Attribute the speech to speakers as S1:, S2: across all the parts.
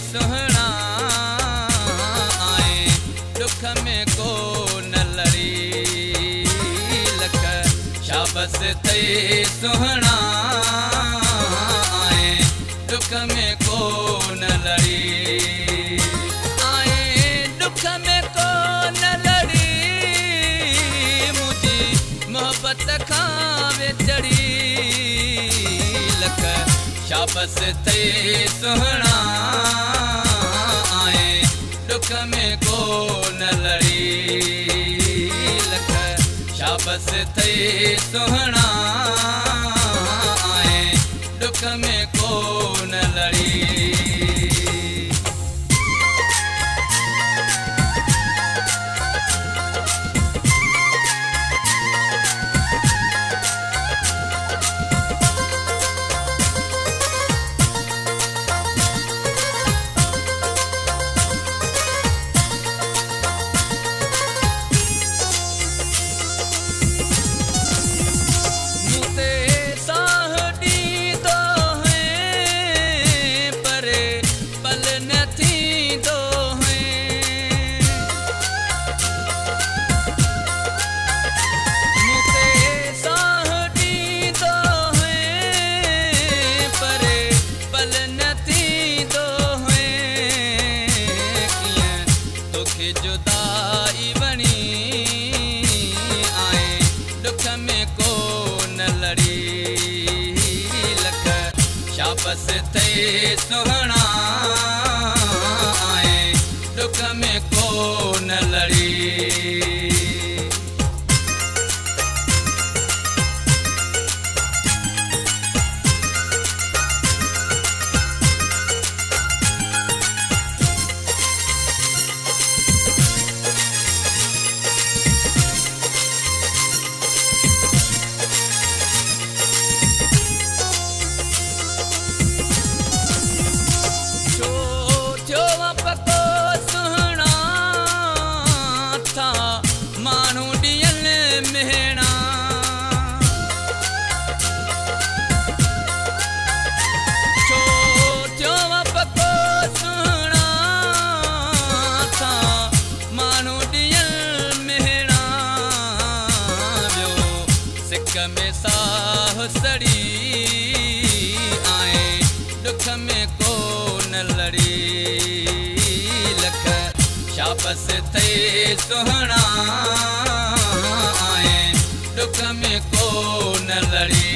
S1: सुहणा आए दुख में को न लड़ी लख शाबस ते सुहणा आए दुख में को न लड़ी आए दुख में को न लड़ी मुझी मोहब्बत खावे चढ़ी लख शाबस ते सुहणा आए दुख में को न लड़ी लख शाबस ते सुहणा आए दुख में को न लड़ी जुदाई बनी आए दुख में को न लड़ी लख शाबस ते सुहणा आए दुख में को न लड़ी में साह सड़ी आए दुख में को न लड़ी लख शाबस ते सुहणा आए दुख में को न लड़ी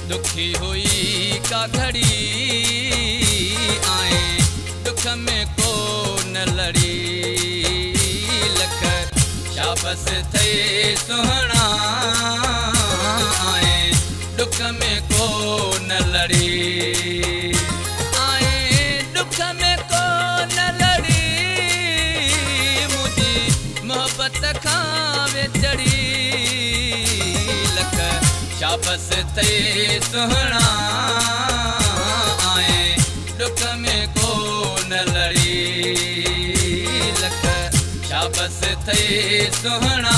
S1: दुखी हुई का घड़ी आए दुख में को न लड़ी लख शाबस ते सुहणा आए दुख में को न लड़ी आए दुख में को न लड़ी मुझी मोहब्बत खावे चढ़ी लख शाबस ते सुहणा आए दुख में को न लड़ी लख शाबस ते सुहणा